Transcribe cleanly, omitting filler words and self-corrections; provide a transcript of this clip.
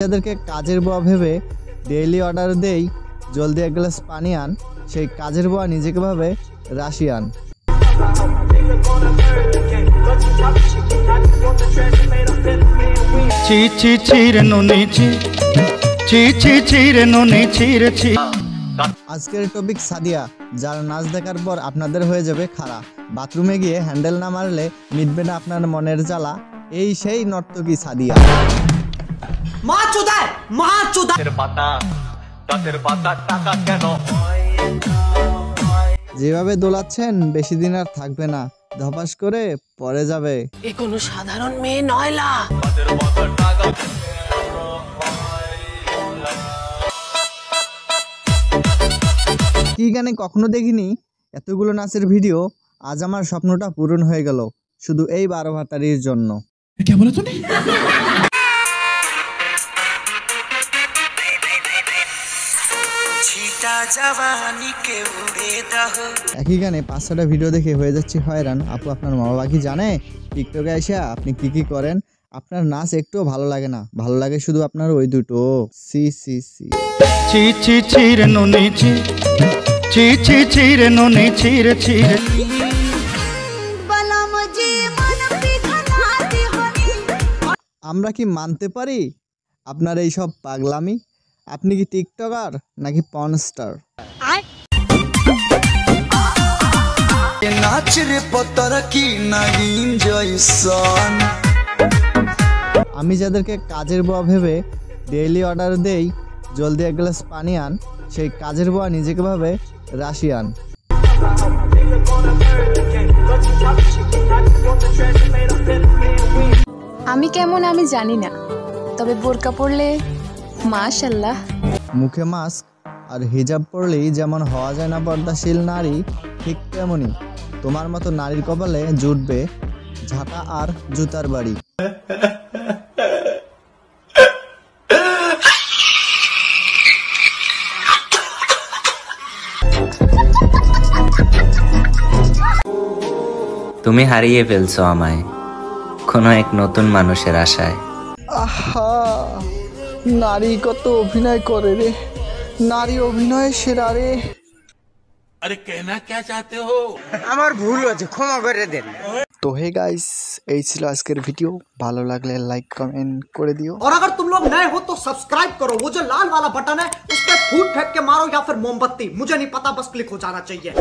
যাদেরকে কাজের বুয়া ভেবে ডেইলি অর্ডার দেই জলদি এক গ্লাস পানি আন, সেই কাজের বুয়া নিজেকে ভাবে রাশিয়ান। আজকের টপিক সাদিয়া, যার নাচ দেখার পর আপনাদের হয়ে যাবে খাড়া। বাথরুমে গিয়ে হ্যান্ডেল না মারলে মিটবে না আপনার মনের জ্বালা। এই সেই নর্তকী সাদিয়া। যেভাবে দোলাচ্ছেন বেশি দিন আর থাকবে না, ধপাস করে পরে যাবে। এ কোনো সাধারণ মেয়ে নয়লা। কি গানে কখনো দেখিনি এতগুলো নাচের ভিডিও। আজ আমার স্বপ্নটা পূরণ হয়ে গেল শুধু এই 12 ভাতারির জন্য। একই গানে 5-6টা ভিডিও দেখে হয়ে যাচ্ছে হয়রান। আপু, আপনার মা বাবা কি জানে টিকটকে এসে আপনি কি করেন? আপনার নাচ একটুও ভালো লাগে না, ভালো লাগে শুধু আপনার ওই দুটো। সি সি সি ছি ছি ছি রে নুনি ছি ছি ছি ছি রে নুনি ছি রে ছি রে। আমরা কি মানতে পারি আপনার এই সব পাগলামি? আপনি কি টিকটকার নাকি পর্ন স্টার? নাচ রে পতর কি নাগিন জয়সন। আমি যাদেরকে কাজের বুয়া ভেবে ডেইলি অর্ডার দেই জলদি এক গ্লাস পানি আন, সেই কাজের বুয়া নিজেকে ভাবে রাশিয়ান। আমি কেমন আমি জানি না, তবে বোরকা পরলে মাশাআল্লাহ। মুখে মাস্ক আর হিজাব পরলেই যেমন হওয়া যায় না পর্দাশীল নারী, ঠিক তেমনই তোমার মতো নারীর কপালে জুটবে ঝাঁটা আর জুতার বাড়ি। তুমি হারিয়ে ফেলছো আমায় কোনো এক নতুন মানুষের আশায়। আহা, নারী কত অভিনয় করে রে, নারী অভিনয় সেরা রে। আরে কেনা কে চাতে হো? আমার ভুল হয়েছে, ক্ষমা করে দেন। তো হে গাইস, এই ছিল আজকের ভিডিও। ভালো লাগলে লাইক কমেंट করে দিও। और अगर तुम लोग नए हो तो सब्सक्राइब करो, वो जो लाल वाला बटन है उस पर फूट फेंक के मारो या फिर मोमबत्ती, मुझे नहीं पता, बस क्लिक हो जाना चाहिए।